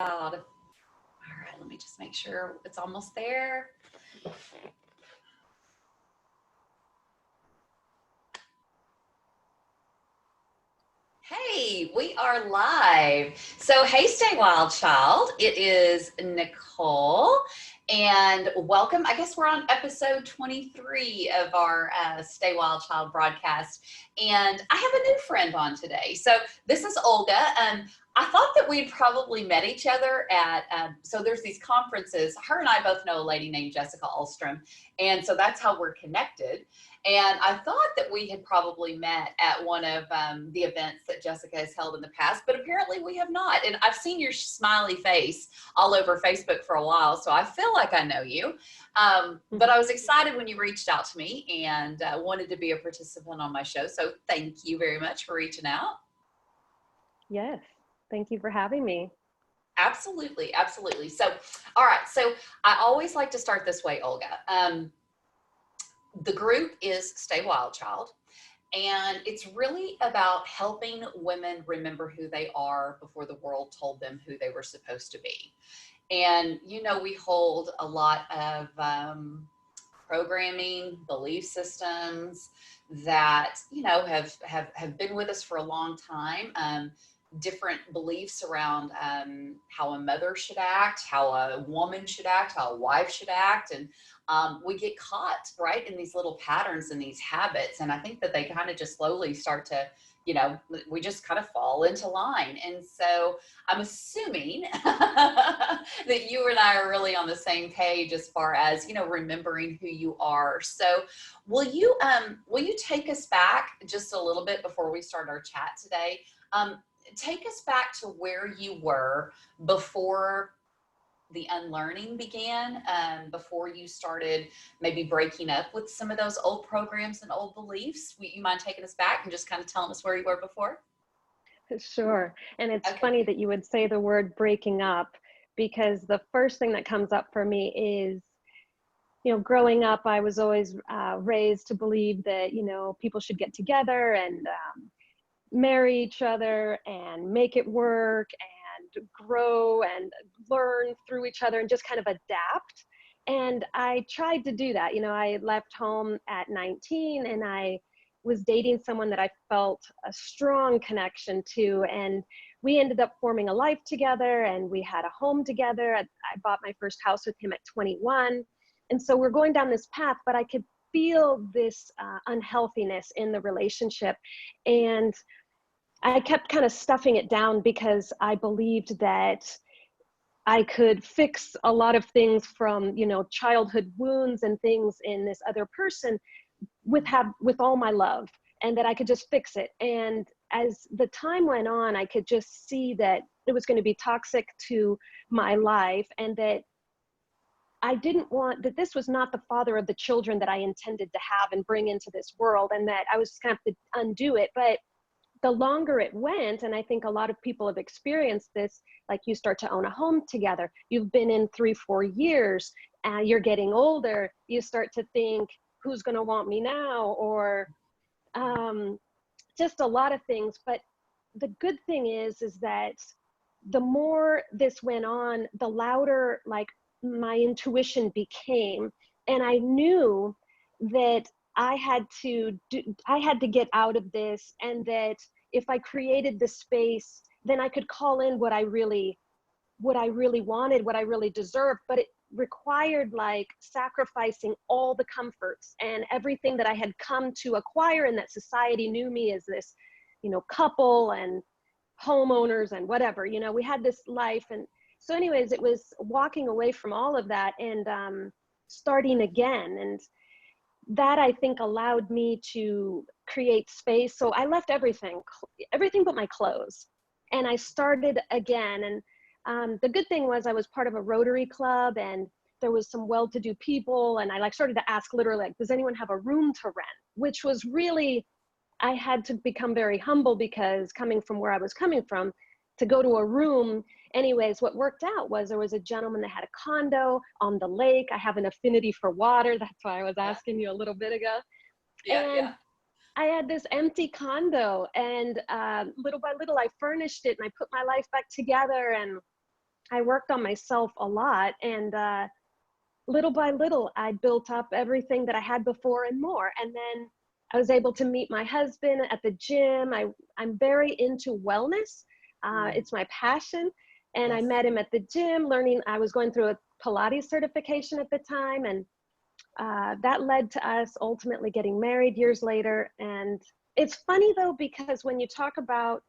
All right, let me just make sure it's almost there. Hey, we are live. So, hey, Stay Wild Child. It is Nicole, and welcome. I guess we're on episode 23 of our Stay Wild Child broadcast, and I have a new friend on today. So, this is Olga. I thought that we'd probably met each other at, so there's these conferences. Her and I both know a lady named Jessica Alstrom, and so that's how we're connected. And I thought that we had probably met at one of the events that Jessica has held in the past, but apparently we have not. And I've seen your smiley face all over Facebook for a while, so I feel like I know you. But I was excited when you reached out to me and wanted to be a participant on my show. So thank you very much for reaching out. Yes, thank you for having me. Absolutely, absolutely. So, all right. So I always like to start this way, Olga. The group is Stay Wild Child, and it's really about helping women remember who they are before the world told them who they were supposed to be. And, you know, we hold a lot of programming, belief systems that, you know, have been with us for a long time. Different beliefs around how a mother should act, how a woman should act, how a wife should act. And we get caught right in these little patterns and these habits. And I think that they kind of just slowly start to, you know, we just kind of fall into line. And so I'm assuming that you and I are really on the same page as far as, you know, remembering who you are. So will you take us back just a little bit before we start our chat today? Take us back to where you were before the unlearning began, before you started maybe breaking up with some of those old programs and old beliefs. You mind taking us back and just kind of telling us where you were before? Sure. And it's Okay. funny that you would say the word breaking up, because the first thing that comes up for me is, you know, growing up, I was always raised to believe that, you know, people should get together and marry each other and make it work and grow and learn through each other and just kind of adapt. And I tried to do that. You know, I left home at 19 and I was dating someone that I felt a strong connection to. And we ended up forming a life together and we had a home together. I bought my first house with him at 21. And so we're going down this path, but I could feel this unhealthiness in the relationship. And I kept kind of stuffing it down because I believed that I could fix a lot of things from, you know, childhood wounds and things in this other person with all my love, and that I could just fix it. And as the time went on, I could just see that it was going to be toxic to my life, and that I didn't want, that this was not the father of the children that I intended to have and bring into this world, and that I was just going to have to undo it. But the longer it went, and I think a lot of people have experienced this, like you start to own a home together, you've been in 3-4 years, you're getting older, you start to think, who's going to want me now? Or just a lot of things. But the good thing is that the more this went on, the louder like my intuition became. And I knew that I had to get out of this, and that if I created the space, then I could call in what I really wanted, what I really deserved. But it required like sacrificing all the comforts and everything that I had come to acquire, and that society knew me as this, you know, couple and homeowners and whatever, you know, we had this life. And so anyways, it was walking away from all of that and starting again. And that I think allowed me to create space. So I left everything but my clothes, and I started again. And the good thing was I was part of a Rotary Club, and there was some well-to-do people, and I like started to ask literally, like, does anyone have a room to rent? Which was really, I had to become very humble, because coming from where I was coming from, to go to a room. Anyways, what worked out was there was a gentleman that had a condo on the lake. I have an affinity for water. That's why I was asking you a little bit ago. And I had this empty condo, and little by little I furnished it and I put my life back together. And I worked on myself a lot, and little by little, I built up everything that I had before and more. And then I was able to meet my husband at the gym. I'm very into wellness. It's my passion. And I Yes. met him at the gym learning. I was going through a Pilates certification at the time. And that led to us ultimately getting married years later. And it's funny though, because when you talk about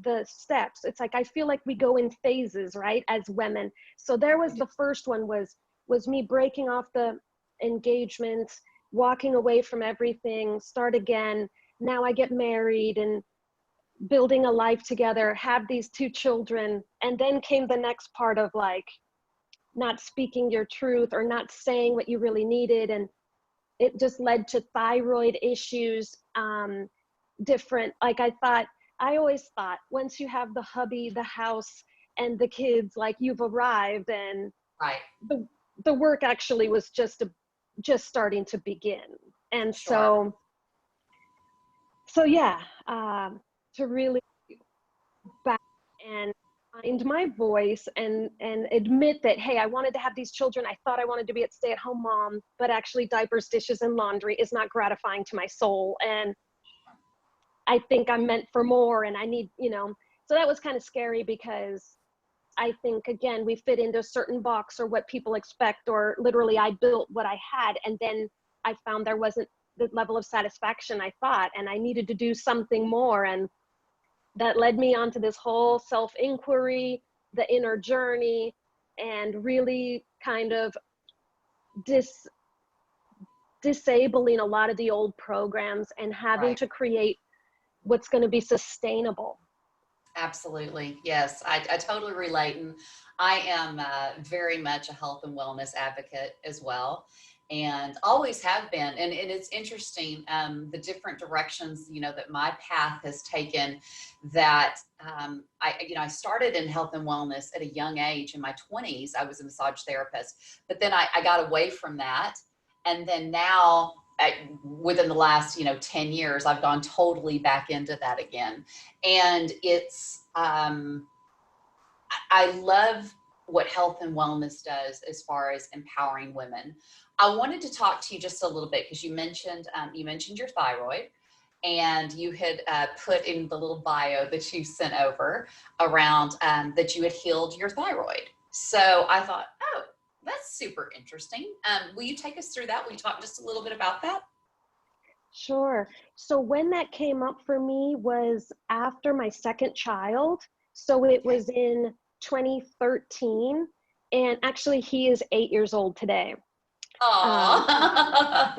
the steps, it's like I feel like we go in phases, right, as women. So there was the first one was me breaking off the engagement, walking away from everything, start again. Now I get married and building a life together, have these two children. And then came the next part of like not speaking your truth or not saying what you really needed. And it just led to thyroid issues, different, like I always thought once you have the hubby, the house, and the kids, like you've arrived, and Right. the work actually was just starting to begin. And Sure. so yeah, to really back and find my voice and admit that, hey, I wanted to have these children. I thought I wanted to be a stay-at-home mom, but actually diapers, dishes, and laundry is not gratifying to my soul. And I think I'm meant for more, and I need, so that was kind of scary, because I think, again, we fit into a certain box or what people expect, or literally I built what I had. And then I found there wasn't the level of satisfaction I thought, and I needed to do something more. And that led me onto this whole self-inquiry, the inner journey, and really kind of disabling a lot of the old programs and having Right. to create what's going to be sustainable. Absolutely. Yes, I totally relate. And I am very much a health and wellness advocate as well, and always have been. And it's interesting, the different directions, that my path has taken, that I started in health and wellness at a young age. In my 20s, I was a massage therapist, but then I got away from that. And then now, within the last 10 years, I've gone totally back into that again. And it's I love what health and wellness does as far as empowering women. I wanted to talk to you just a little bit, because you mentioned your thyroid, and you had put in the little bio that you sent over around that you had healed your thyroid. So I thought, oh, that's super interesting. Will you take us through that? Will you talk just a little bit about that? Sure. So when that came up for me was after my second child. So it Okay. was in 2013. And actually, he is 8 years old today. Um, Aw.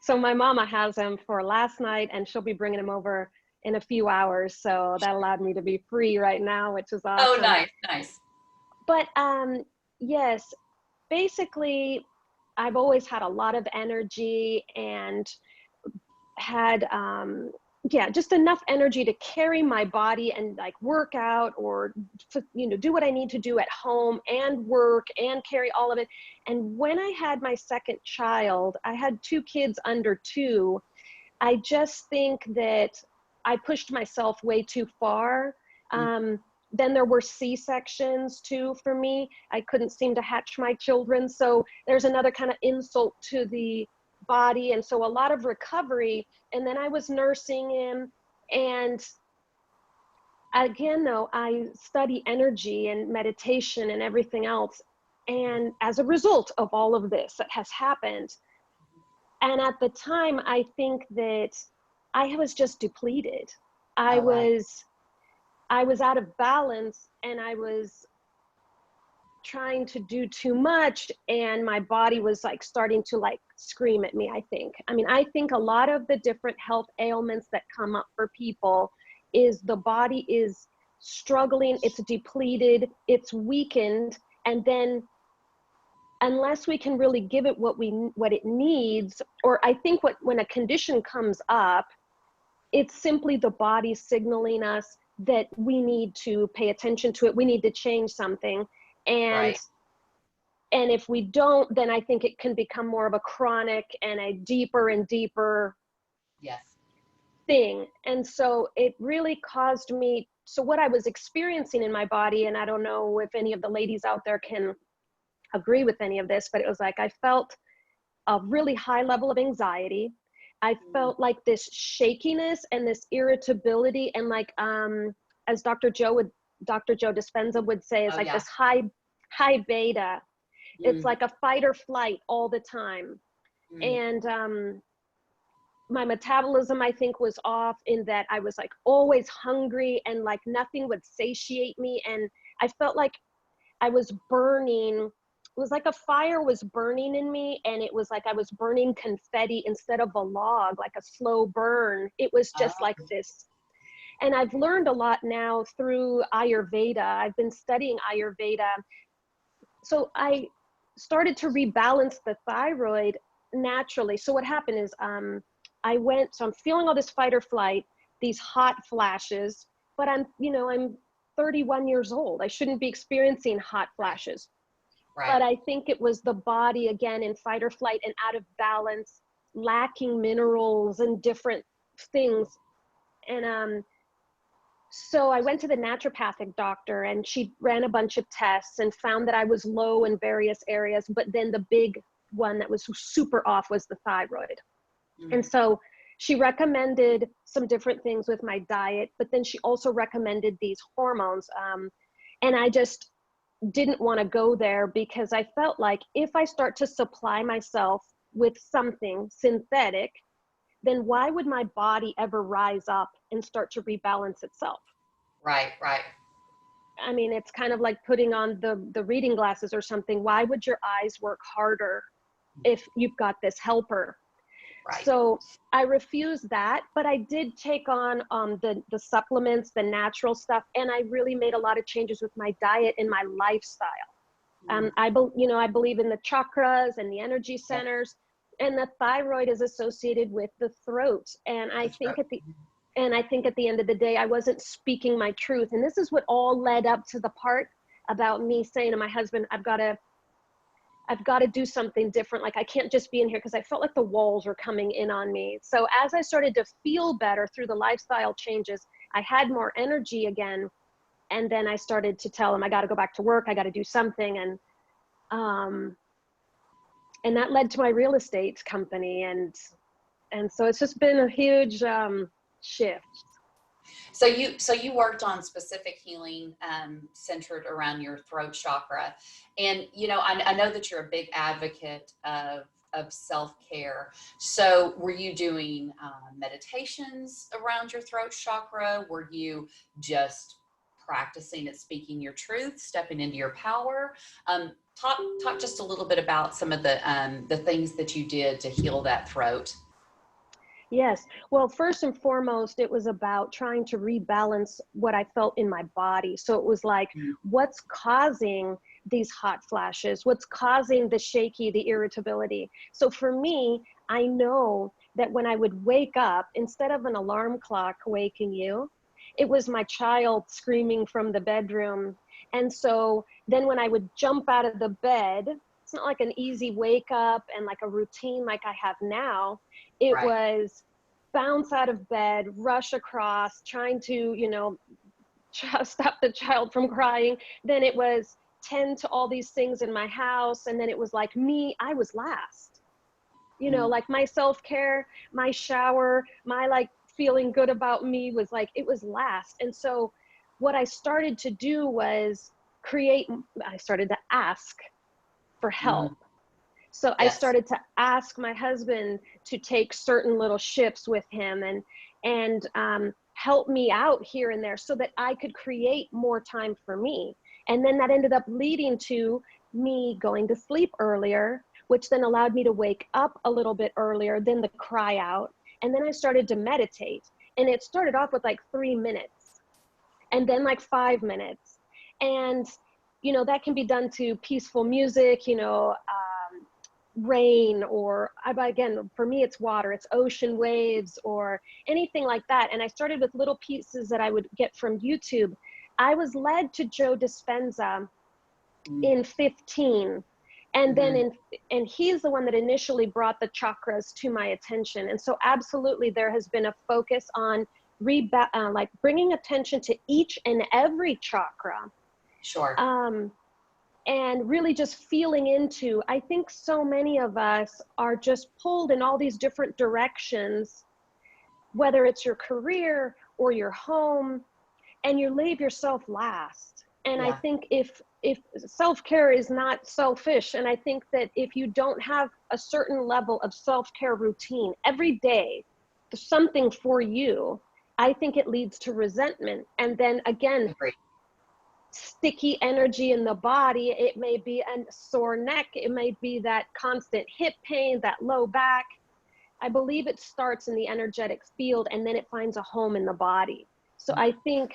so my mama has him for last night, and she'll be bringing him over in a few hours. So that allowed me to be free right now, which is Oh, awesome. nice, nice. But yes, basically, I've always had a lot of energy and had just enough energy to carry my body and like work out, or to do what I need to do at home and work and carry all of it. And when I had my second child, I had two kids under 2. I just think that I pushed myself way too far. Then there were C-sections too for me. I couldn't seem to hatch my children, so there's another kind of insult to the body. And so a lot of recovery. And then I was nursing him. And again, though, I study energy and meditation and everything else. And as a result of all of this that has happened, and at the time, I think that I was just depleted. I Oh, right. was out of balance, and I was trying to do too much, and my body was like starting to like scream at me. I think a lot of the different health ailments that come up for people is the body is struggling, it's depleted, it's weakened, and then unless we can really give it what it needs, or I think when a condition comes up, it's simply the body signaling us that we need to pay attention to it, we need to change something. And Right. if we don't, then I think it can become more of a chronic and a deeper and deeper Yes. thing. And so it really caused me so what I was experiencing in my body, and I don't know if any of the ladies out there can agree with any of this, but it was like I felt a really high level of anxiety. I felt like this shakiness and this irritability, and like as Dr. Joe Dispenza would say, is like this high beta. It's like a fight or flight all the time. And my metabolism, I think, was off in that I was like always hungry, and like nothing would satiate me. And I felt like I was burning. It was like a fire was burning in me, and it was like I was burning confetti instead of a log, like a slow burn. It was just like this. And I've learned a lot now through Ayurveda. I've been studying Ayurveda. So I started to rebalance the thyroid naturally. So what happened is so I'm feeling all this fight or flight, these hot flashes, but I'm 31 years old. I shouldn't be experiencing hot flashes. Right. But I think it was the body again in fight or flight and out of balance, lacking minerals and different things. And so I went to the naturopathic doctor, and she ran a bunch of tests and found that I was low in various areas, but then the big one that was super off was the thyroid. And so she recommended some different things with my diet, but then she also recommended these hormones. And I just didn't want to go there, because I felt like if I start to supply myself with something synthetic, then why would my body ever rise up and start to rebalance itself? Right. I mean, it's kind of like putting on the reading glasses or something. Why would your eyes work harder if you've got this helper? Right. So I refused that, but I did take on the supplements, the natural stuff, and I really made a lot of changes with my diet and my lifestyle. I believe in the chakras and the energy centers, and the thyroid is associated with the throat. And I think at the end of the day, I wasn't speaking my truth. And this is what all led up to the part about me saying to my husband, I've got to do something different. Like, I can't just be in here, because I felt like the walls were coming in on me. So as I started to feel better through the lifestyle changes, I had more energy again. And then I started to tell him, I got to go back to work. I got to do something. And that led to my real estate company. And so it's just been a huge shift. So you worked on specific healing centered around your throat chakra. And, I know that you're a big advocate of self-care. So were you doing meditations around your throat chakra? Were you just practicing at speaking your truth, stepping into your power? Talk just a little bit about some of the things that you did to heal that throat. Yes. Well, first and foremost, it was about trying to rebalance what I felt in my body. So it was like, what's causing these hot flashes? What's causing the shaky, the irritability? So for me, I know that when I would wake up, instead of an alarm clock waking you, it was my child screaming from the bedroom. And so then when I would jump out of the bed, it's not like an easy wake up and like a routine like I have now. It was bounce out of bed, rush across, trying to, stop the child from crying. Then it was tend to all these things in my house. And then it was like I was last, like my self-care, my shower, my like feeling good about me was like, it was last. And so what I started to do was I started to ask for help. So I started to ask my husband to take certain little shifts with him and help me out here and there so that I could create more time for me. And then that ended up leading to me going to sleep earlier, which then allowed me to wake up a little bit earlier than the cry out. And then I started to meditate. And it started off with like 3 minutes and then like 5 minutes. And, that can be done to peaceful music, rain, or again, for me, it's water, it's ocean waves or anything like that. And I started with little pieces that I would get from YouTube. I was led to Joe Dispenza in 15. And then and he's the one that initially brought the chakras to my attention. And so absolutely there has been a focus on like bringing attention to each and every chakra. Sure. And really just feeling into, I think so many of us are just pulled in all these different directions, whether it's your career or your home, and you leave yourself last. And I think if self-care is not selfish, and I think that if you don't have a certain level of self-care routine every day, something for you, I think it leads to resentment. And then again, sticky energy in the body. It may be a sore neck. It may be that constant hip pain, that low back. I believe it starts in the energetic field and then it finds a home in the body. So I think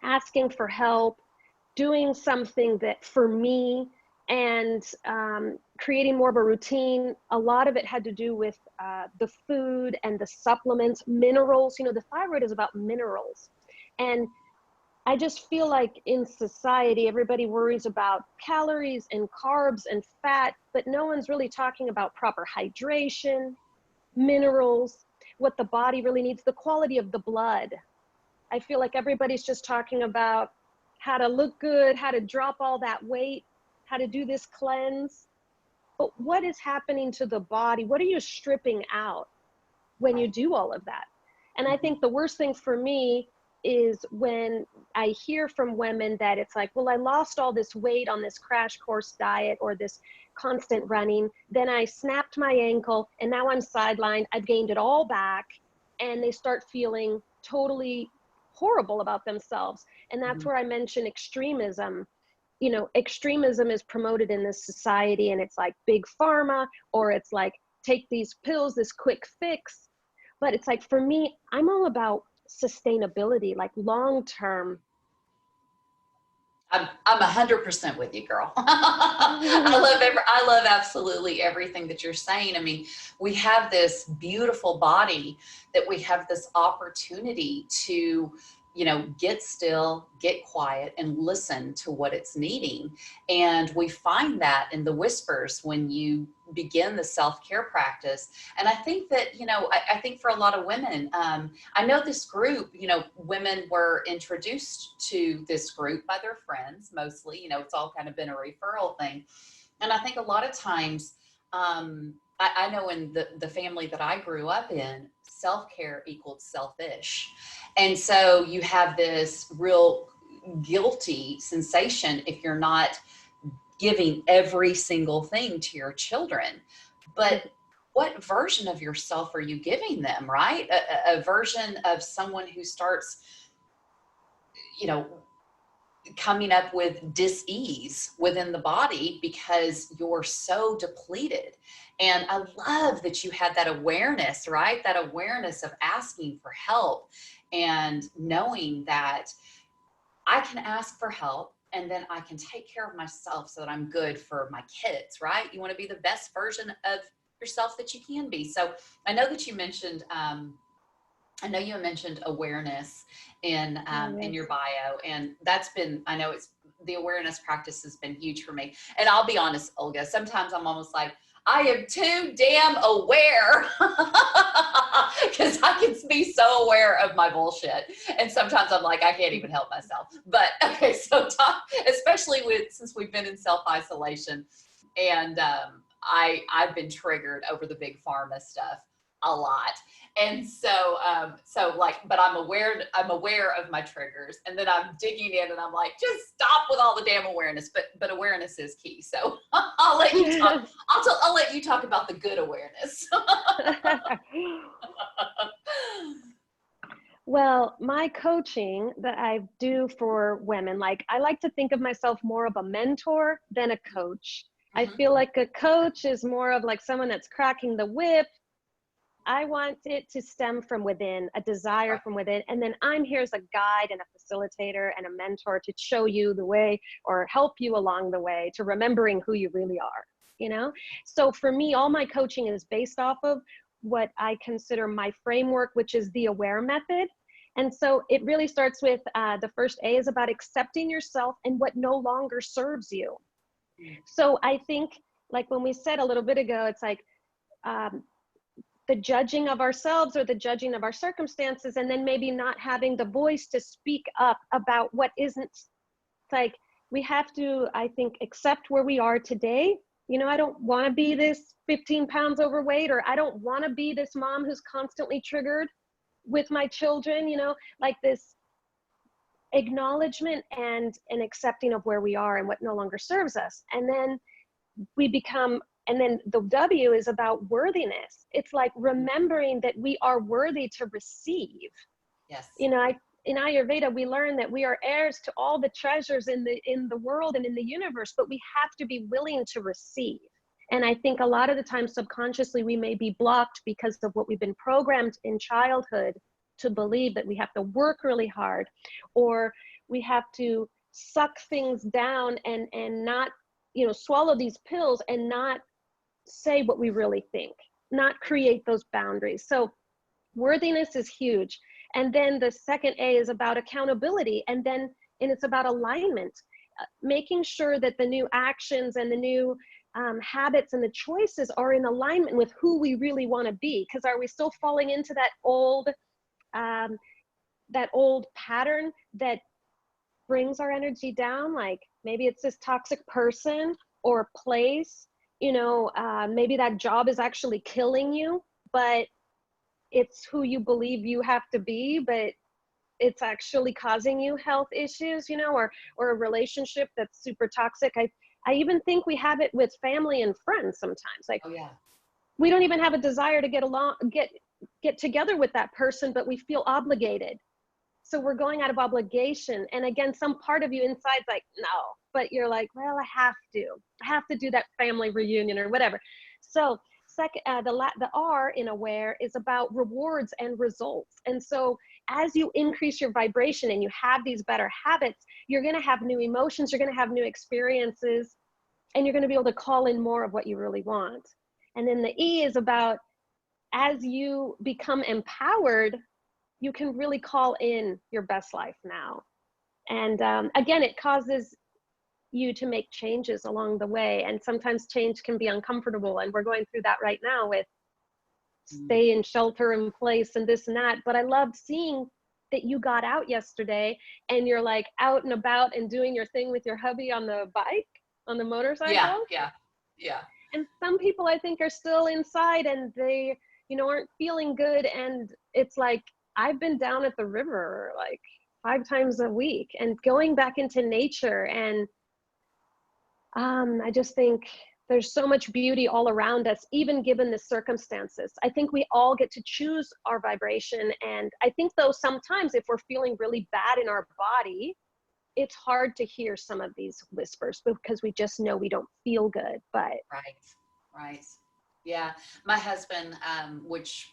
asking for help, doing something that for me, and creating more of a routine, a lot of it had to do with the food and the supplements, minerals. You know, the thyroid is about minerals. And I just feel like in society, everybody worries about calories and carbs and fat, but no one's really talking about proper hydration, minerals, what the body really needs, the quality of the blood. I feel like everybody's just talking about how to look good, how to drop all that weight, how to do this cleanse. But what is happening to the body? What are you stripping out when you do all of that? And I think the worst thing for me is when I hear from women that it's like, well, I lost all this weight on this crash course diet or this constant running. Then I snapped my ankle and now I'm sidelined. I've gained it all back. And they start feeling totally horrible about themselves. And that's where I mention extremism. You know, extremism is promoted in this society, and it's like big pharma, or it's like take these pills, this quick fix. But it's like, for me, I'm all about sustainability, like long term. I'm 100% with you, girl. I love absolutely everything that you're saying. I mean, we have this beautiful body that we have this opportunity to, you know, get still, get quiet, and listen to what it's needing. And we find that in the whispers when you begin the self-care practice. And I think that, you know, I think for a lot of women, I know this group, you know, women were introduced to this group by their friends, mostly, you know, it's all kind of been a referral thing. And I think a lot of times, I know in the family that I grew up in, self-care equaled selfish. And so you have this real guilty sensation if you're not giving every single thing to your children. But what version of yourself are you giving them, right? A version of someone who starts, you know, coming up with dis-ease within the body because you're so depleted. And I love that you had that awareness, right? That awareness of asking for help and knowing that I can ask for help and then I can take care of myself so that I'm good for my kids, right? You want to be the best version of yourself that you can be. So I know that you mentioned, awareness in your bio, and that's been, I know it's, the awareness practice has been huge for me. And I'll be honest, Olga, sometimes I'm almost like, I am too damn aware because I can be so aware of my bullshit. And sometimes I'm like, I can't even help myself. But okay, so especially since we've been in self-isolation, and I've been triggered over the big pharma stuff a lot. And so but I'm aware of my triggers, and then I'm digging in and I'm like, just stop with all the damn awareness. But awareness is key. So I'll let you talk. I'll let you talk about the good awareness. Well, my coaching that I do for women, like, I like to think of myself more of a mentor than a coach. I feel like a coach is more of like someone that's cracking the whip. I want it to stem from within, a desire from within. And then I'm here as a guide and a facilitator and a mentor to show you the way or help you along the way to remembering who you really are, you know? So for me, all my coaching is based off of what I consider my framework, which is the AWARE method. And so it really starts with the first A is about accepting yourself and what no longer serves you. So I think, like when we said a little bit ago, it's like, the judging of ourselves or the judging of our circumstances, and then maybe not having the voice to speak up about what isn't. It's like, we have to, I think, accept where we are today. You know, I don't want to be this 15 pounds overweight, or I don't want to be this mom who's constantly triggered with my children, you know, like this acknowledgement and an accepting of where we are and what no longer serves us. And then we become, and then the W is about worthiness. It's like remembering that we are worthy to receive. Yes. You know, in Ayurveda, we learn that we are heirs to all the treasures in the world and in the universe, but we have to be willing to receive. And I think a lot of the time, subconsciously, we may be blocked because of what we've been programmed in childhood to believe, that we have to work really hard, or we have to suck things down and not, you know, swallow these pills and not say what we really think, not create those boundaries. So worthiness is huge. And then the second A is about accountability. And it's about alignment, making sure that the new actions and the new habits and the choices are in alignment with who we really want to be. Because are we still falling into that old pattern that brings our energy down? Like maybe it's this toxic person or place, you know, maybe that job is actually killing you, but it's who you believe you have to be, but it's actually causing you health issues, you know, or a relationship that's super toxic. I even think we have it with family and friends sometimes. Like, Oh yeah. we don't even have a desire to get together with that person, but we feel obligated. So we're going out of obligation. And again, some part of you inside's like, no, but you're like, well, I have to do that family reunion or whatever. So second, the R in aware is about rewards and results. And so as you increase your vibration and you have these better habits, you're going to have new emotions, you're going to have new experiences, and you're going to be able to call in more of what you really want. And then the E is about, as you become empowered, you can really call in your best life now. And again, it causes you to make changes along the way. And sometimes change can be uncomfortable. And we're going through that right now with stay in shelter in place and this and that. But I loved seeing that you got out yesterday and you're like out and about and doing your thing with your hubby on the bike, on the motorcycle. Yeah. And some people I think are still inside and they, you know, aren't feeling good. And it's like, I've been down at the river like 5 times a week and going back into nature. And I just think there's so much beauty all around us, even given the circumstances. I think we all get to choose our vibration. And I think though, sometimes if we're feeling really bad in our body, it's hard to hear some of these whispers because we just know we don't feel good. But Right. Yeah. My husband, which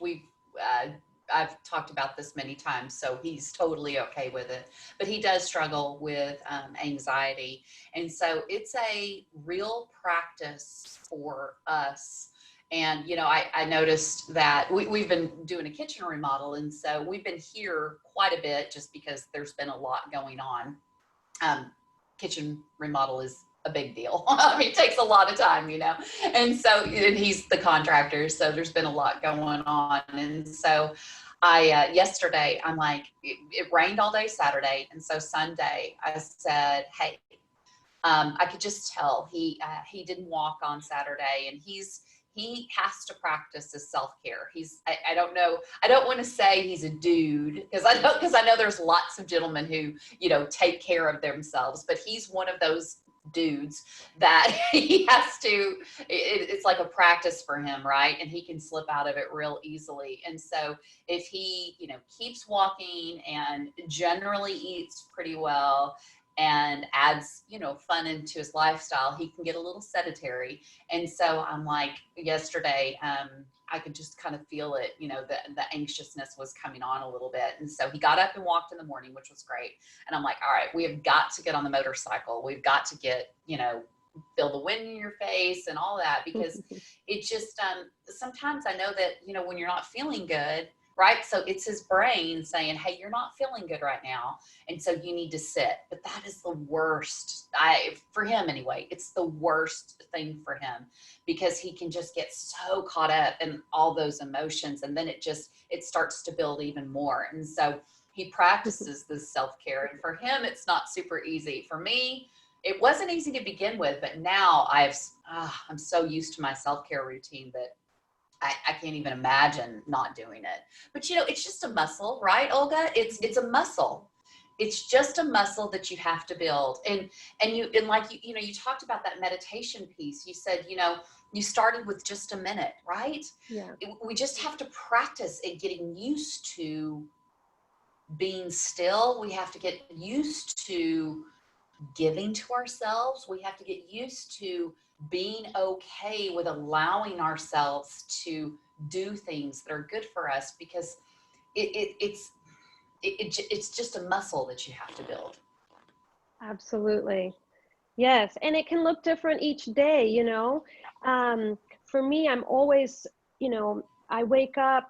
I've talked about this many times, so he's totally okay with it, but he does struggle with anxiety. And so it's a real practice for us. And, you know, I noticed that we've been doing a kitchen remodel. And so we've been here quite a bit just because there's been a lot going on. Kitchen remodel is a big deal. I mean, it takes a lot of time, you know, and he's the contractor. So there's been a lot going on. And so yesterday I'm like, it rained all day Saturday. And so Sunday I said, hey, I could just tell he didn't walk on Saturday, and he has to practice his self-care. I don't know. I don't want to say he's a dude because I know there's lots of gentlemen who, you know, take care of themselves, but he's one of those dudes that he has to, it's like a practice for him, right? And he can slip out of it real easily. And so if he, you know, keeps walking and generally eats pretty well and adds, you know, fun into his lifestyle, he can get a little sedentary. And so I'm like, yesterday, I could just kind of feel it, you know, the anxiousness was coming on a little bit. And so he got up and walked in the morning, which was great. And I'm like, all right, we have got to get on the motorcycle. We've got to get, you know, feel the wind in your face and all that, because it just, sometimes I know that, you know, when you're not feeling good, right? So it's his brain saying, hey, you're not feeling good right now. And so you need to sit. But that is the worst. For him anyway, it's the worst thing for him, because he can just get so caught up in all those emotions. And then it starts to build even more. And so he practices this self-care. And for him, it's not super easy. For me, it wasn't easy to begin with, but now I'm so used to my self-care routine that I can't even imagine not doing it. But it's just a muscle, right, Olga? It's a muscle. It's just a muscle that you have to build. And like you talked about that meditation piece. You said, you started with just a minute, right? Yeah. We just have to practice at getting used to being still. We have to get used to giving to ourselves. We have to get used to being okay with allowing ourselves to do things that are good for us, because it's just a muscle that you have to build. Absolutely. Yes. And it can look different each day, For me, I'm always, I wake up,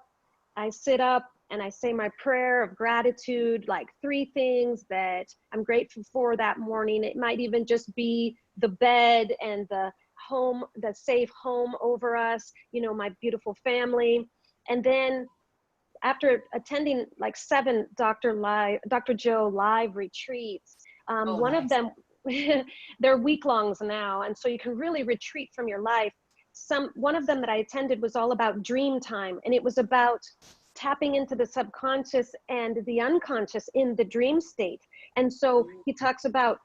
I sit up, and I say my prayer of gratitude, like 3 things that I'm grateful for that morning. It might even just be the bed and the home, the safe home over us, my beautiful family. And then after attending like 7 Dr. Joe live retreats, Oh, one of nice. them, they're week-longs now, and so you can really retreat from your life. One of them that I attended was all about dream time, and it was about tapping into the subconscious and the unconscious in the dream state. And so he talks about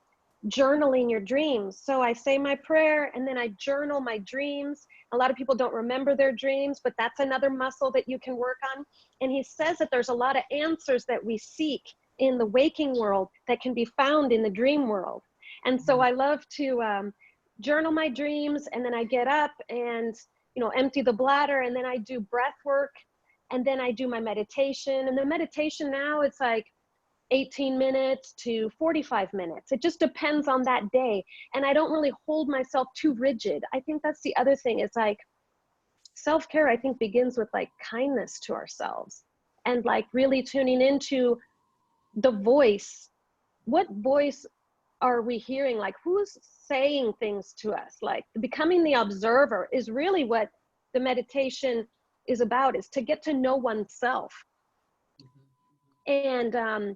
journaling your dreams. So I say my prayer and then I journal my dreams. A lot of people don't remember their dreams, but that's another muscle that you can work on. And he says that there's a lot of answers that we seek in the waking world that can be found in the dream world. And so I love to journal my dreams, and then I get up and empty the bladder, and then I do breath work, and then I do my meditation. And the meditation now, it's like 18 minutes to 45 minutes. It just depends on that day. And I don't really hold myself too rigid. I think that's the other thing. It's like self-care, I think, begins with like kindness to ourselves and like really tuning into the voice. What voice are we hearing? Like, who's saying things to us? Like, becoming the observer is really what the meditation is about, is to get to know oneself. And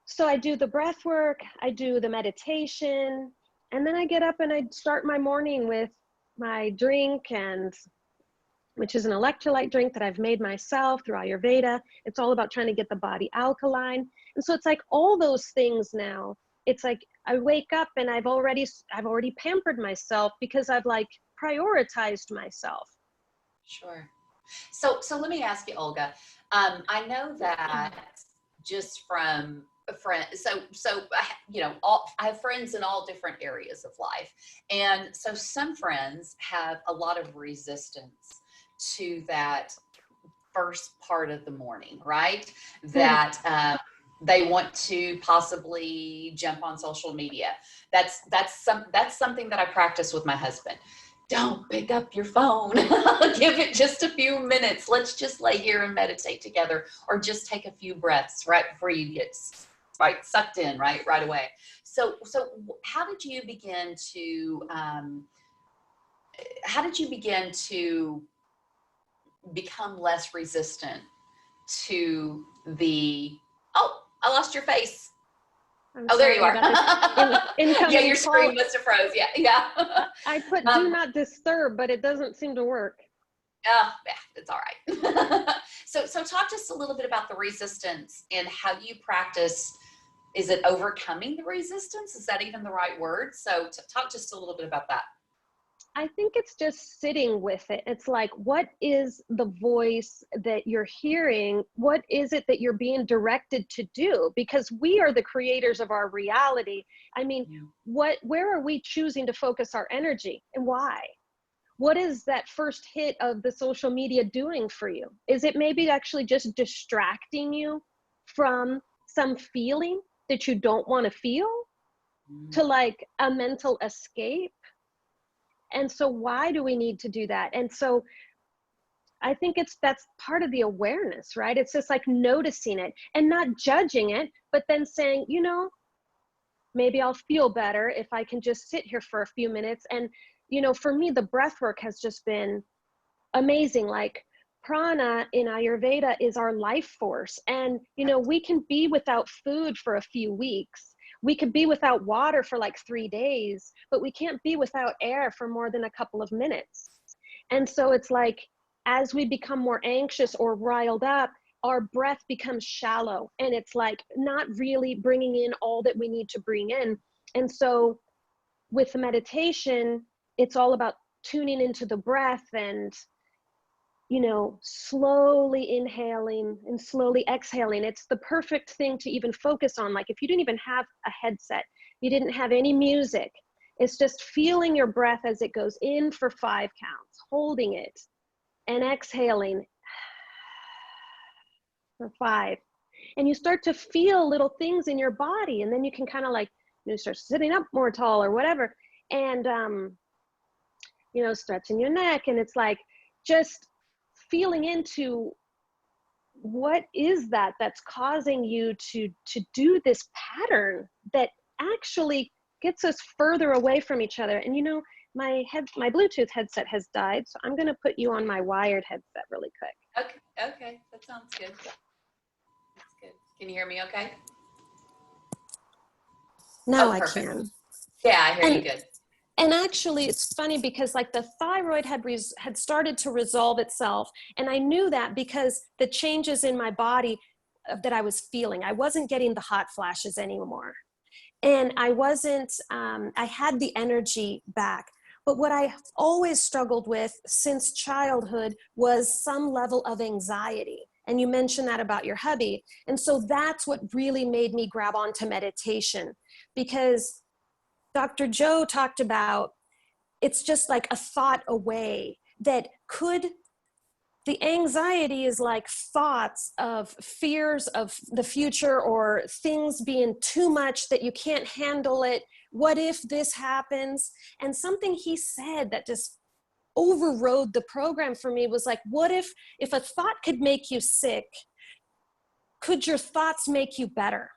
so I do the breath work, I do the meditation, and then I get up and I start my morning with my drink, which is an electrolyte drink that I've made myself through Ayurveda. It's all about trying to get the body alkaline. And so it's like all those things now. It's like I wake up and I've already pampered myself because I've like prioritized myself. Sure. So let me ask you, Olga. I know that just from a friend, I have friends in all different areas of life, and so some friends have a lot of resistance to that first part of the morning, right? That they want to possibly jump on social media. That's something that I practice with my husband. Don't pick up your phone. Give it just a few minutes. Let's just lay here and meditate together, or just take a few breaths right before you get sucked in right away. So how did you begin to become less resistant to I lost your face. There you are. Yeah, your screen must have froze. Yeah. I put do not disturb, but it doesn't seem to work. Yeah, it's all right. So talk to us a little bit about the resistance and how you practice. Is it overcoming the resistance? Is that even the right word? So talk just a little bit about that. I think it's just sitting with it. It's like, what is the voice that you're hearing? What is it that you're being directed to do? Because we are the creators of our reality. I mean, where are we choosing to focus our energy, and why? What is that first hit of the social media doing for you? Is it maybe actually just distracting you from some feeling that you don't want to feel, to like a mental escape? And so why do we need to do that? And so I think that's part of the awareness, right? It's just like noticing it and not judging it, but then saying, you know, maybe I'll feel better if I can just sit here for a few minutes. And, you know, for me, the breath work has just been amazing. Like prana in Ayurveda is our life force. And, you know, we can be without food for a few weeks. We could be without water for like 3 days, but we can't be without air for more than a couple of minutes. And so it's like, as we become more anxious or riled up, our breath becomes shallow, and it's like not really bringing in all that we need to bring in. And so with the meditation, it's all about tuning into the breath and, you know, slowly inhaling and slowly exhaling. It's the perfect thing to even focus on. Like if you didn't even have a headset, you didn't have any music, it's just feeling your breath as it goes in for 5 counts, holding it, and exhaling for 5. And you start to feel little things in your body, and then you can kind of like, you know, start sitting up more tall or whatever, and you know, stretching your neck. And it's like just feeling into what is that's causing you to do this pattern that actually gets us further away from each other. And you know, my Bluetooth headset has died, so I'm going to put you on my wired headset really quick. Okay, that sounds good. That's good. Can you hear me okay? Now I perfect. can. Yeah, I hear you good. And actually, it's funny because like the thyroid had started to resolve itself. And I knew that because the changes in my body that I was feeling, I wasn't getting the hot flashes anymore. And I wasn't, I had the energy back. But what I always struggled with since childhood was some level of anxiety. And you mentioned that about your hubby. And so that's what really made me grab onto meditation, because Dr. Joe talked about it's just like a thought away. That could, the anxiety is like thoughts of fears of the future or things being too much that you can't handle it. What if this happens? And something he said that just overrode the program for me was like, what if a thought could make you sick, could your thoughts make you better?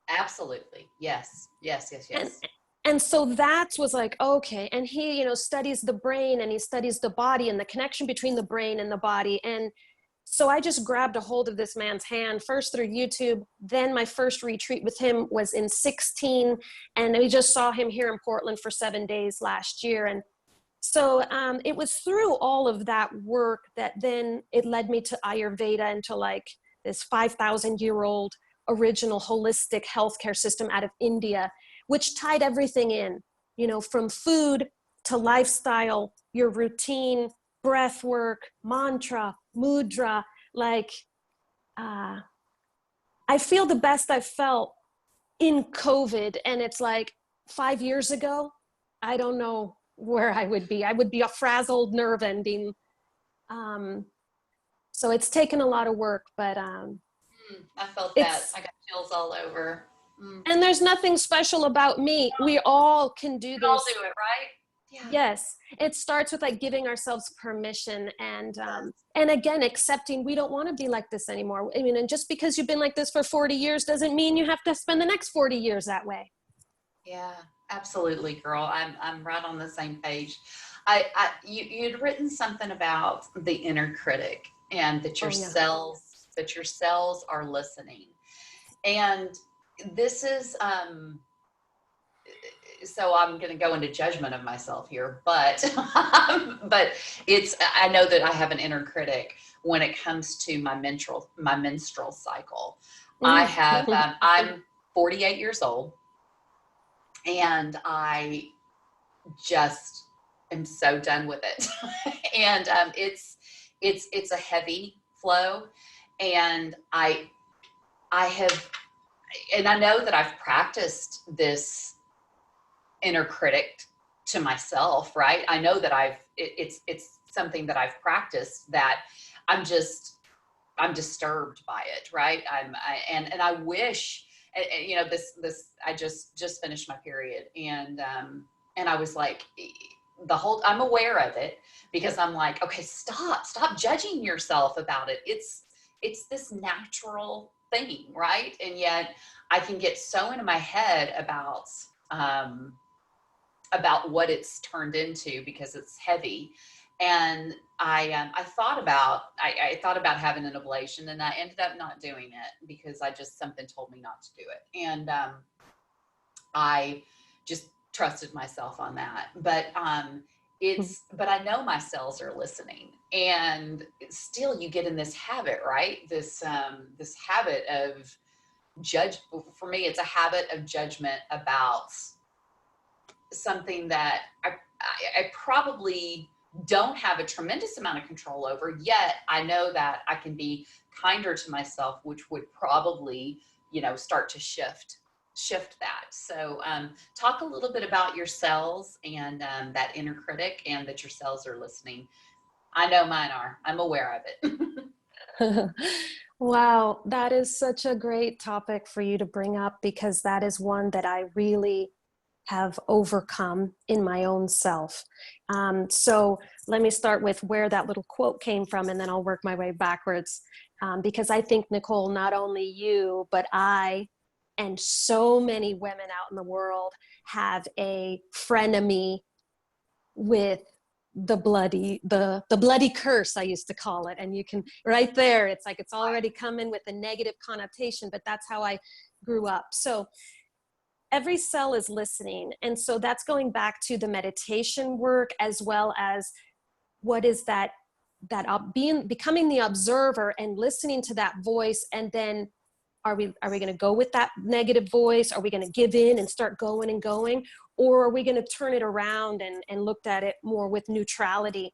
Absolutely. Yes. And so that was like, okay. And he, you know, studies the brain and he studies the body and the connection between the brain and the body. And so I just grabbed a hold of this man's hand, first through YouTube. Then my first retreat with him was in 2016. And we just saw him here in Portland for 7 days last year. And so it was through all of that work that then it led me to Ayurveda and to like this 5,000-year-old original holistic healthcare system out of India, which tied everything in, you know, from food to lifestyle, your routine, breath work, mantra, mudra. Like, I feel the best I've felt in COVID. And it's like 5 years ago, I don't know where I would be. I would be a frazzled nerve ending. So it's taken a lot of work, but I felt that. I got chills all over. And there's nothing special about me. We all can do this. We all do it, right? Yeah. Yes. It starts with like giving ourselves permission and again, accepting we don't want to be like this anymore. I mean, and just because you've been like this for 40 years doesn't mean you have to spend the next 40 years that way. Yeah, absolutely, girl. I'm right on the same page. You'd written something about the inner critic and that your cells are listening. And this is, so I'm going to go into judgment of myself here, but, but I know that I have an inner critic when it comes to my menstrual cycle. I'm 48 years old and I just am so done with it. And, it's a heavy flow, and I know that I've practiced this inner critic to myself, right? I know that it's something that I've practiced, that I'm disturbed by it, right? And I wish, you know, this I just finished my period, and I was like, I'm aware of it because I'm like, okay, stop judging yourself about it. It's this natural thing, right? And yet I can get so into my head about what it's turned into because it's heavy. And I thought about having an ablation, and I ended up not doing it because something told me not to do it. And I just trusted myself on that. But I know my cells are listening, and still you get in this habit, right? This habit of for me, it's a habit of judgment about something that I probably don't have a tremendous amount of control over, yet I know that I can be kinder to myself, which would probably, start to shift that. So talk a little bit about your cells and that inner critic, and that your cells are listening. I know mine are. I'm aware of it. Wow, that is such a great topic for you to bring up, because that is one that I really have overcome in my own self. So let me start with where that little quote came from, and then I'll work my way backwards. Because I think, Nicole, not only you, but I and so many women out in the world have a frenemy with the bloody curse, I used to call it. And you can, right there, it's like it's already come in with a negative connotation, but that's how I grew up. So every cell is listening. And so that's going back to the meditation work, as well as what is that becoming the observer and listening to that voice. And then are we going to go with that negative voice? Are we going to give in and start going and going? Or are we going to turn it around and looked at it more with neutrality?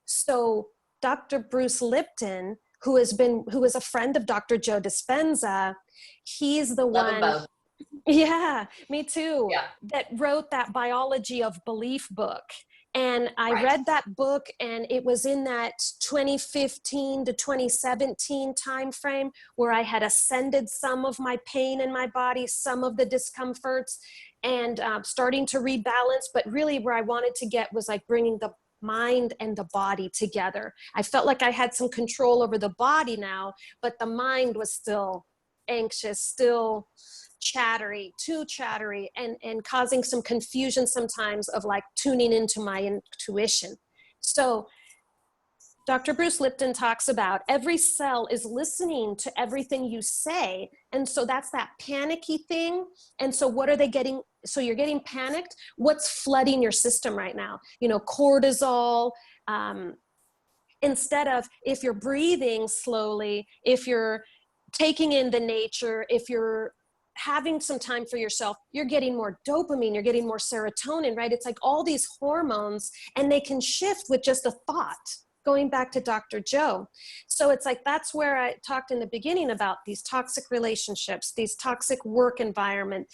So Dr. Bruce Lipton, who is a friend of Dr. Joe Dispenza, he's the Love one. them both. Yeah, me too. Yeah. That wrote that Biology of Belief book. And I Right. read that book, and it was in that 2015 to 2017 timeframe where I had ascended some of my pain in my body, some of the discomforts, and starting to rebalance. But really where I wanted to get was like bringing the mind and the body together. I felt like I had some control over the body now, but the mind was still anxious, still too chattery, and causing some confusion sometimes of like tuning into my intuition. So Dr. Bruce Lipton talks about every cell is listening to everything you say. And so that's that panicky thing. And so what are they getting? So you're getting panicked. What's flooding your system right now? Cortisol. Instead of, if you're breathing slowly, if you're taking in the nature, if you're having some time for yourself, you're getting more dopamine, you're getting more serotonin, right? It's like all these hormones, and they can shift with just a thought, going back to Dr. Joe. So it's like, that's where I talked in the beginning about these toxic relationships, these toxic work environment,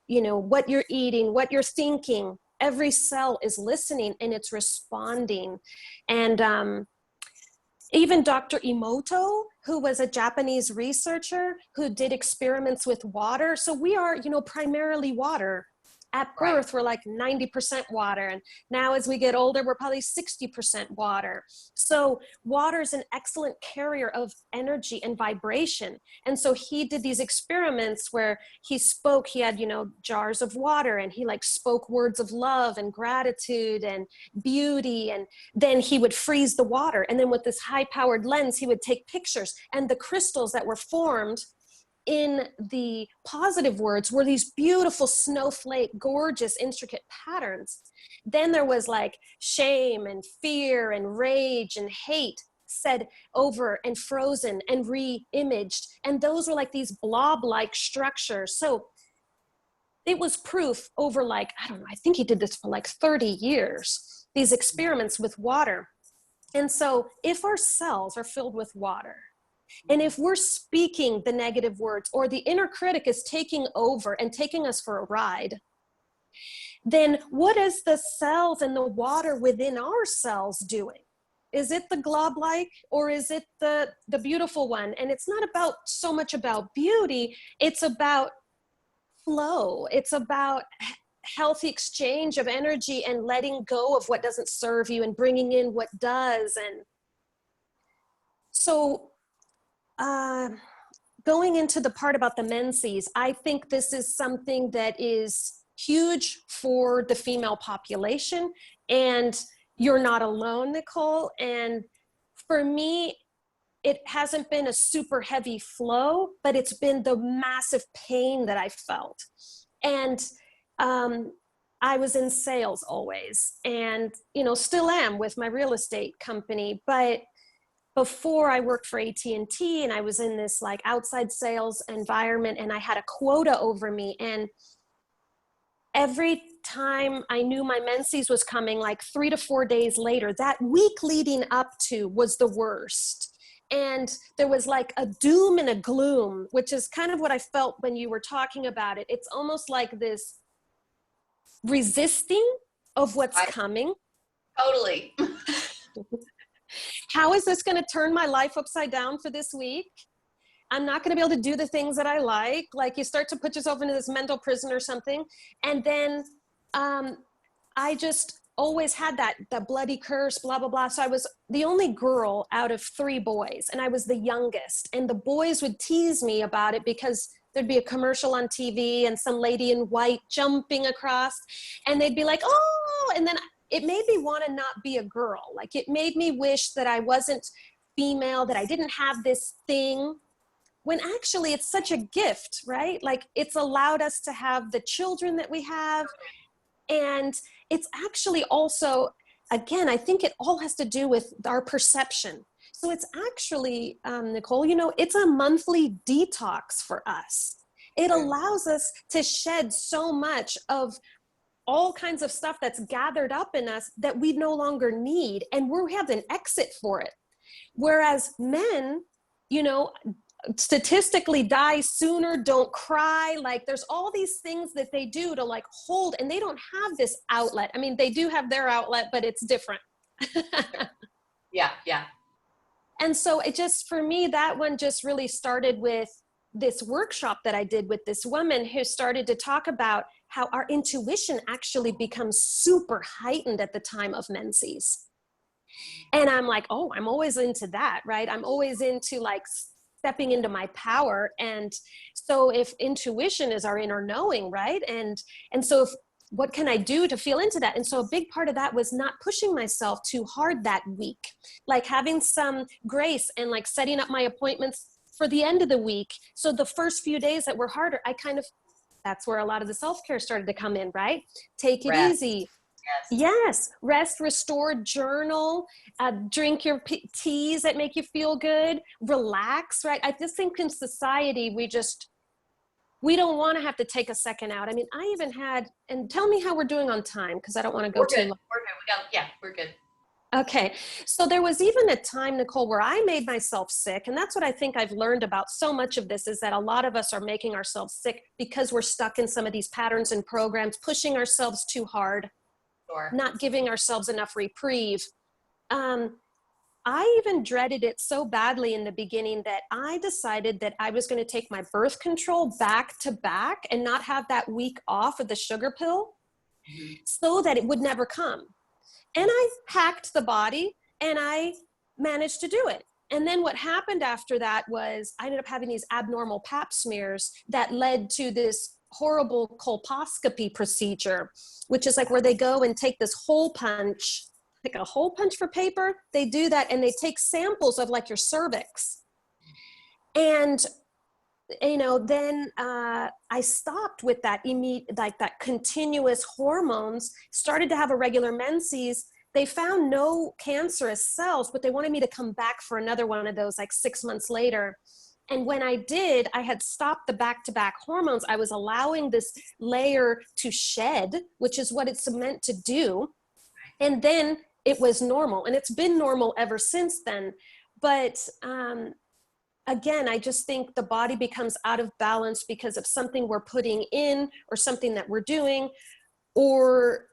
what you're eating, what you're thinking. Every cell is listening and it's responding. And even Dr. Emoto, who was a Japanese researcher who did experiments with water. So we are, primarily water. At birth, We're like 90% water. And now as we get older, we're probably 60% water. So water is an excellent carrier of energy and vibration. And so he did these experiments where he had, jars of water, and he like spoke words of love and gratitude and beauty. And then he would freeze the water. And then with this high powered lens, he would take pictures, and the crystals that were formed in the positive words were these beautiful snowflake, gorgeous, intricate patterns. Then there was like shame and fear and rage and hate said over and frozen and re-imaged. And those were like these blob-like structures. So it was proof over like, I don't know, I think he did this for like 30 years, these experiments with water. And so if our cells are filled with water, and if we're speaking the negative words, or the inner critic is taking over and taking us for a ride, then what is the cells and the water within our cells doing? Is it the glob-like, or is it the beautiful one? And it's not about so much about beauty, it's about flow. It's about healthy exchange of energy and letting go of what doesn't serve you and bringing in what does. And so going into the part about the menses, I think this is something that is huge for the female population, and you're not alone, Nicole. And for me, it hasn't been a super heavy flow, but it's been the massive pain that I felt. And I was in sales always, and, still am with my real estate company. But before, I worked for AT&T, and I was in this like outside sales environment, and I had a quota over me. And every time I knew my menses was coming, like 3 to 4 days later, that week leading up to was the worst. And there was like a doom and a gloom, which is kind of what I felt when you were talking about it. It's almost like this resisting of what's coming. Totally. How is this going to turn my life upside down for this week? I'm not going to be able to do the things that I like. Like, you start to put yourself into this mental prison or something. And then I just always had that bloody curse, blah, blah, blah. So I was the only girl out of 3 boys, and I was the youngest. And the boys would tease me about it because there'd be a commercial on TV and some lady in white jumping across, and they'd be like, oh, and then it made me want to not be a girl. Like, it made me wish that I wasn't female, that I didn't have this thing, when actually it's such a gift, right? Like, it's allowed us to have the children that we have. And it's actually also, again, I think it all has to do with our perception. So it's actually, Nicole, it's a monthly detox for us. It allows us to shed so much of all kinds of stuff that's gathered up in us that we no longer need, and we have an exit for it. Whereas men, statistically die sooner, don't cry. Like, there's all these things that they do to like hold, and they don't have this outlet. I mean, they do have their outlet, but it's different. Yeah. And so it just, for me, that one just really started with this workshop that I did with this woman who started to talk about how our intuition actually becomes super heightened at the time of menses. And I'm like, oh, I'm always into that, right? I'm always into like stepping into my power. And so if intuition is our inner knowing, right? And so what can I do to feel into that? And so a big part of that was not pushing myself too hard that week, like having some grace and like setting up my appointments for the end of the week. So the first few days that were harder, that's where a lot of the self-care started to come in, right? Take it easy. Yes. Rest, restore, journal, drink your teas that make you feel good, relax, right? I just think in society, we don't want to have to take a second out. I mean, I even had, and tell me how we're doing on time, because I don't want to go too long. We're good. We're good. Okay. So there was even a time, Nicole, where I made myself sick. And that's what I think I've learned about so much of this, is that a lot of us are making ourselves sick because we're stuck in some of these patterns and programs, pushing ourselves too hard, not giving ourselves enough reprieve. I even dreaded it so badly in the beginning that I decided that I was going to take my birth control back to back and not have that week off of the sugar pill, so that it would never come. And I hacked the body, and I managed to do it. And then what happened after that was I ended up having these abnormal pap smears that led to this horrible colposcopy procedure, which is like where they go and take this hole punch, like a hole punch for paper. They do that, and they take samples of like your cervix. And, then I stopped with that that continuous hormones, started to have a regular menses. They found no cancerous cells, but they wanted me to come back for another one of those like 6 months later. And when I did, I had stopped the back-to-back hormones. I was allowing this layer to shed, which is what it's meant to do. And then it was normal. And it's been normal ever since then. But again, I just think the body becomes out of balance because of something we're putting in, or something that we're doing, or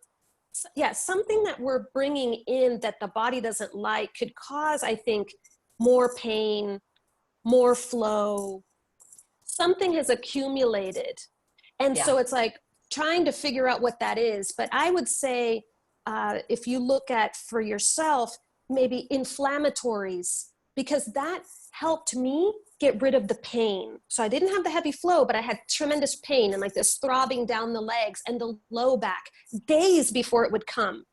something that we're bringing in that the body doesn't like could cause, I think, more pain, more flow. Something has accumulated. And so it's like, trying to figure out what that is. But I would say, if you look at for yourself, maybe inflammatories, because that helped me get rid of the pain. So I didn't have the heavy flow, but I had tremendous pain and like this throbbing down the legs and the low back days before it would come.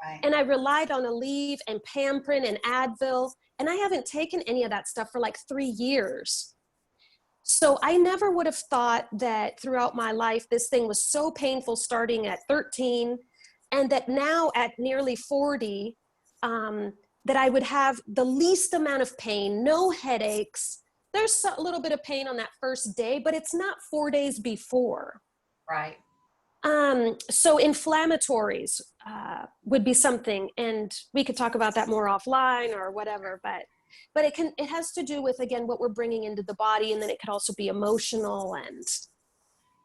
Right. And I relied on Aleve and Pamprin and Advil, and I haven't taken any of that stuff for like 3 years. So I never would have thought that throughout my life, this thing was so painful starting at 13, and that now at nearly 40, that I would have the least amount of pain, no headaches. There's a little bit of pain on that first day, but it's not 4 days before. Right. So inflammatories would be something, and we could talk about that more offline or whatever, but it has to do with, again, what we're bringing into the body, and then it could also be emotional. And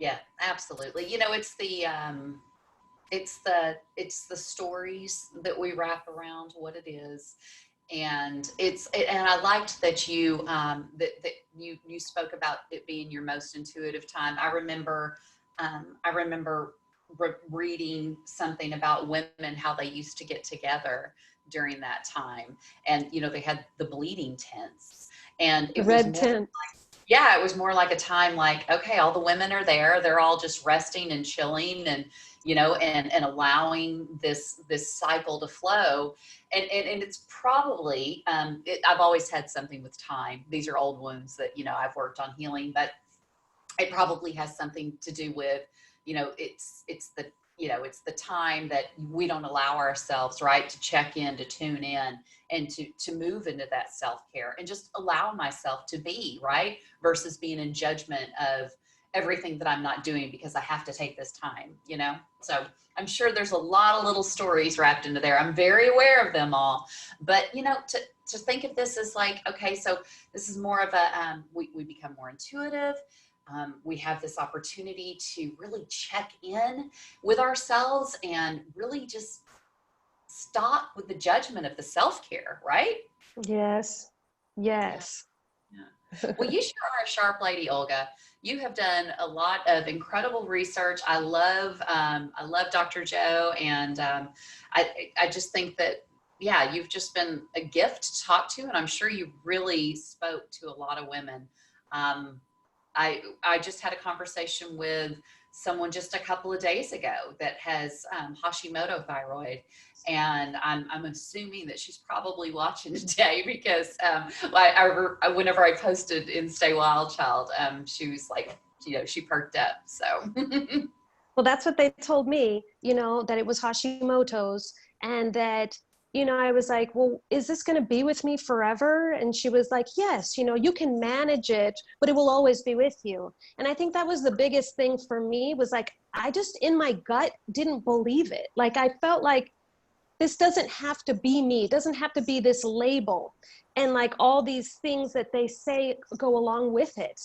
yeah, absolutely. You know, it's the stories that we wrap around what it is. And and I liked that you you spoke about it being your most intuitive time. I remember reading something about women, how they used to get together during that time, and you know, they had the bleeding tents, and it Red was tent. yeah, it was more like a time like, okay, all the women are there, they're all just resting and chilling, and you know, and allowing this cycle to flow. And it's probably I've always had something with time. These are old wounds that, you know, I've worked on healing, but it probably has something to do with, you know, it's the, you know, it's the time that we don't allow ourselves, right, to check in, to tune in, and to move into that self-care, and just allow myself to be, right, versus being in judgment of everything that I'm not doing because I have to take this time, you know. So I'm sure there's a lot of little stories wrapped into there. I'm very aware of them all, but you know, to think of this as like, okay, so this is more of a we become more intuitive. We have this opportunity to really check in with ourselves and really just stop with the judgment of the self-care, right? Yes. Yes. Yeah. Well, you sure are a sharp lady, Olga. You have done a lot of incredible research. I love Dr. Joe, and I just think that, yeah, you've just been a gift to talk to, and I'm sure you really spoke to a lot of women. I just had a conversation with someone just a couple of days ago that has Hashimoto thyroid. And I'm assuming that she's probably watching today because whenever I posted in Stay Wild Child, she was like, you know, she perked up. So. well, that's what they told me, you know, that it was Hashimoto's, and that, you know, I was like, well, is this going to be with me forever? And she was like, yes, you know, you can manage it, but it will always be with you. And I think that was the biggest thing for me, was like, I just in my gut didn't believe it. Like, I felt like this doesn't have to be me. It doesn't have to be this label. And like all these things that they say go along with it.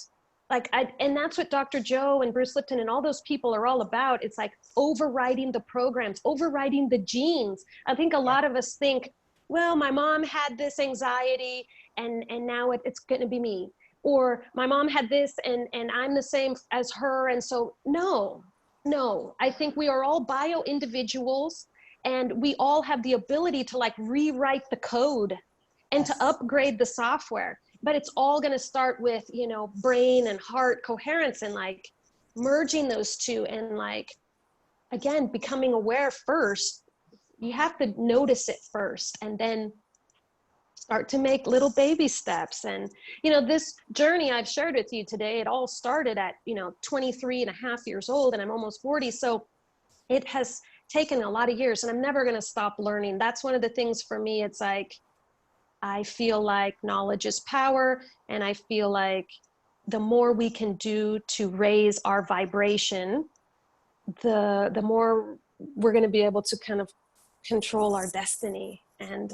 Like, and that's what Dr. Joe and Bruce Lipton and all those people are all about. It's like overriding the programs, overriding the genes. I think a lot of us think, well, my mom had this anxiety and now it's going to be me. Or my mom had this and I'm the same as her. And so no, I think we are all bio individuals, and we all have the ability to like rewrite the code and to upgrade the software. But it's all going to start with, you know, brain and heart coherence, and like merging those two, and like, again, becoming aware first. You have to notice it first, and then start to make little baby steps. And, you know, this journey I've shared with you today, it all started at, you know, 23 and a half years old, and I'm almost 40. So it has taken a lot of years, and I'm never going to stop learning. That's one of the things for me. It's like, I feel like knowledge is power, and I feel like the more we can do to raise our vibration, the more we're going to be able to kind of control our destiny. And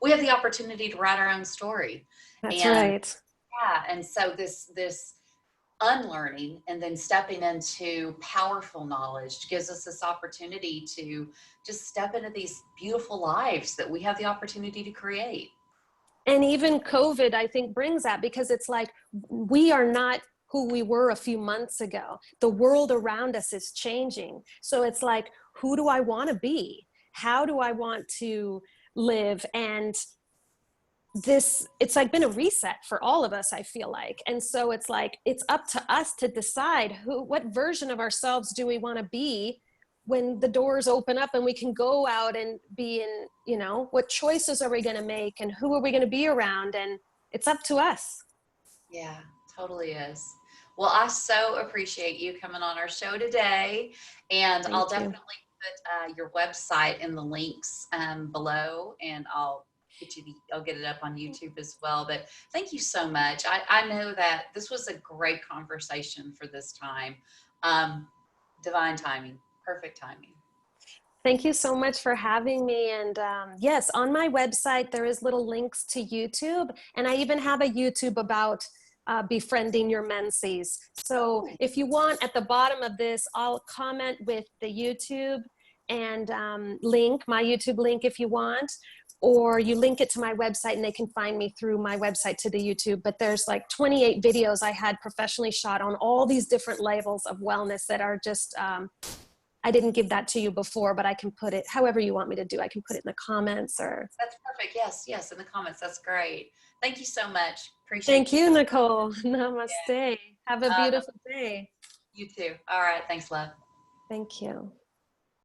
we have the opportunity to write our own story. That's right. Yeah, and so this unlearning and then stepping into powerful knowledge gives us this opportunity to just step into these beautiful lives that we have the opportunity to create. And even COVID, I think, brings that, because it's like, we are not who we were a few months ago. The world around us is changing. So it's like, who do I want to be? How do I want to live? And it's like been a reset for all of us, I feel like. And so it's like, it's up to us to decide what version of ourselves do we want to be when the doors open up and we can go out and be in, you know, what choices are we going to make and who are we going to be around? And it's up to us. Yeah, totally is. Well, I so appreciate you coming on our show today, and I'll definitely put your website in the links below, and I'll get it up on YouTube as well. But thank you so much. I know that this was a great conversation for this time. Divine timing, perfect timing. Thank you so much for having me. And yes, on my website, there is little links to YouTube. And I even have a YouTube about befriending your menses. So if you want, at the bottom of this, I'll comment with the YouTube and link, my YouTube link if you want, or you link it to my website and they can find me through my website to the YouTube. But there's like 28 videos I had professionally shot on all these different levels of wellness that are just, I didn't give that to you before, but I can put it however you want me to do. I can put it in the comments or. That's perfect. Yes, in the comments. That's great. Thank you so much. Appreciate it. Thank you, Nicole. Namaste. Yeah. Have a beautiful day. You too. All right. Thanks, love. Thank you.